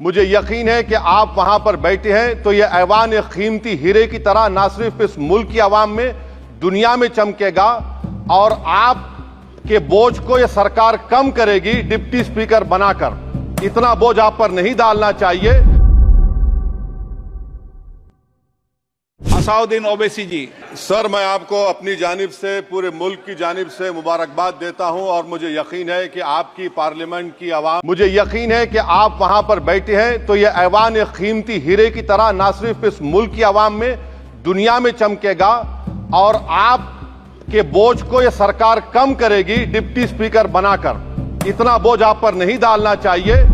मुझे यकीन है कि आप वहां पर बैठे हैं तो यह ऐवान एक कीमती हीरे की तरह ना सिर्फ इस मुल्क की आवाम में, दुनिया में चमकेगा और आपके बोझ को यह सरकार कम करेगी डिप्टी स्पीकर बनाकर। इतना बोझ आप पर नहीं डालना चाहिए। असाउद्दीन ओवैसी जी। सर, मैं आपको अपनी जानिब से, पूरे मुल्क की जानिब से मुबारकबाद देता हूं और मुझे यकीन है कि आपकी पार्लियामेंट की आवाम, मुझे यकीन है कि आप वहां पर बैठे हैं तो यह ऐवान एक कीमती हीरे की तरह ना सिर्फ इस मुल्क की आवाम में, दुनिया में चमकेगा और आपके बोझ को यह सरकार कम करेगी डिप्टी स्पीकर बनाकर। इतना बोझ आप पर नहीं डालना चाहिए।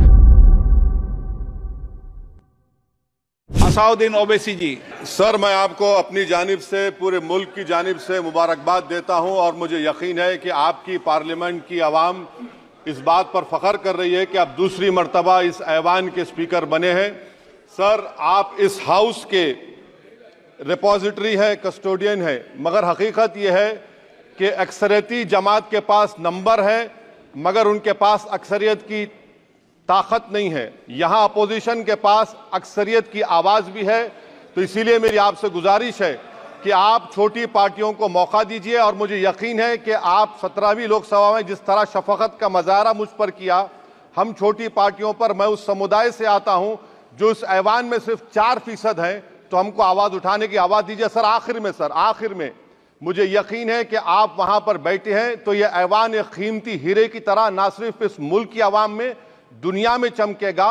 असाउद्दीन ओवैसी जी। सर, मैं आपको अपनी जानिब से, पूरे मुल्क की जानिब से मुबारकबाद देता हूं और मुझे यकीन है कि आपकी पार्लियामेंट की आवाम इस बात पर फख्र कर रही है कि आप दूसरी मर्तबा इस ऐवान के स्पीकर बने हैं। सर, आप इस हाउस के रिपोजिटरी हैं, कस्टोडियन हैं, मगर हकीकत यह है कि अक्सरियती जमात के पास नंबर है मगर उनके पास अक्सरियत की ताकत नहीं है। यहां अपोजिशन के पास अक्सरियत की आवाज भी है, तो इसीलिए मेरी आपसे गुजारिश है कि आप छोटी पार्टियों को मौका दीजिए और मुझे यकीन है कि आप 17वीं लोकसभा में जिस तरह शफकत का मुजाहरा मुझ पर किया, हम छोटी पार्टियों पर, मैं उस समुदाय से आता हूं जो इस ऐवान में सिर्फ 4% है, तो हमको आवाज उठाने की आवाज दीजिए। सर, आखिर में मुझे यकीन है कि आप वहां पर बैठे हैं तो यह ऐवान एक कीमती हीरे की तरह ना सिर्फ इस मुल्क की आवाम में, दुनिया में चमकेगा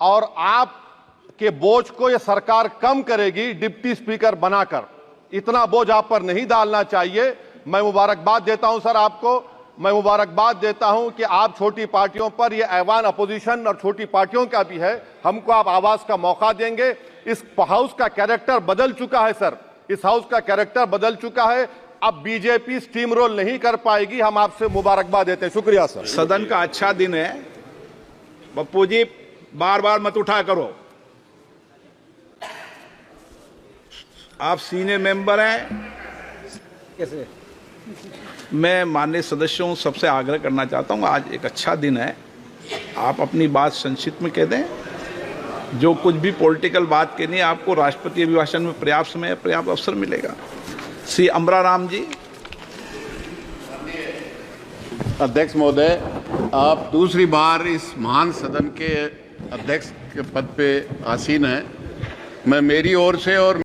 और आपके बोझ को यह सरकार कम करेगी डिप्टी स्पीकर बनाकर। इतना बोझ आप पर नहीं डालना चाहिए। मैं मुबारकबाद देता हूं सर आपको, मैं मुबारकबाद देता हूं कि आप छोटी पार्टियों पर, यह ऐवान अपोजिशन और छोटी पार्टियों का भी है, हमको आप आवाज का मौका देंगे। इस हाउस का कैरेक्टर बदल चुका है सर, इस हाउस का कैरेक्टर बदल चुका है। अब बीजेपी स्टीम रोल नहीं कर पाएगी। हम आपसे मुबारकबाद देते हैं। शुक्रिया सर। सदन का अच्छा दिन है। पप्पू जी, बार बार मत उठा करो। आप सीनियर मेंबर हैं। कैसे? मैं माननीय सदस्यों सबसे आग्रह करना चाहता हूं, आज एक अच्छा दिन है, आप अपनी बात संक्षिप्त में कह दें। जो कुछ भी पॉलिटिकल बात कहनी है, आपको राष्ट्रपति अभिभाषण में पर्याप्त समय, पर्याप्त अवसर मिलेगा। श्री अमराराम जी। अध्यक्ष महोदय, आप दूसरी बार इस महान सदन के अध्यक्ष के पद पे आसीन हैं। मैं मेरी ओर से और